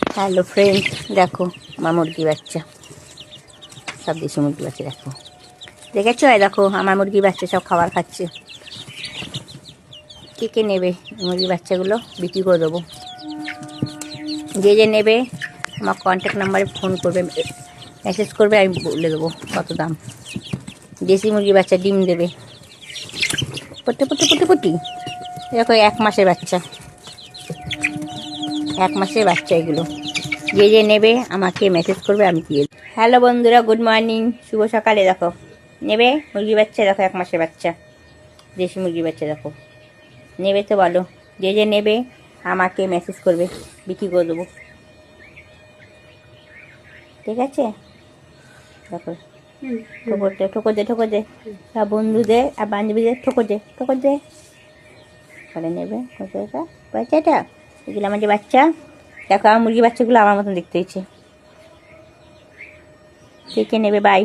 Hello friend, দেখো আমার মুরগি বাচ্চা, সব দেশি মুরগি বাচ্চা দেখো, দেখেছো? দেখো আমার মুরগি বাচ্চা সব খাবার খাচ্ছে। কে কে নেবে মুরগি বাচ্চাগুলো? বিক্রি করে দেবো। যে যে নেবে আমার কন্ট্যাক্ট নাম্বারে ফোন করবে, মেসেজ করবে, আমি বলে দেবো কত দাম। দেশি মুরগি বাচ্চা ডিম দেবে, পটি পটি পটি পটি। দেখো 1 মাসের বাচ্চা, 1 মাসের বাচ্চা এগুলো। যে যে নেবে আমাকে মেসেজ করবে, আমি দিয়ে দেবো। হ্যালো বন্ধুরা, গুড মর্নিং, শুভ সকালে। দেখো নেবে মুরগি বাচ্চা, দেখো 1 মাসের বাচ্চা, দেশি মুরগি বাচ্চা। দেখো নেবে তো বলো, যে যে নেবে আমাকে মেসেজ করবে, বিক্রি করে দেবো। ঠিক আছে? দেখো ঠোকর দে সব বন্ধুদের আর বান্ধবীদের ঠোকর দে করে নেবে বাচ্চাটা। এগুলো আমার যে বাচ্চা, দেখো আমার মুরগি বাচ্চাগুলো আমার মতন দেখতে হয়েছে। কে কে নেবে? বাই।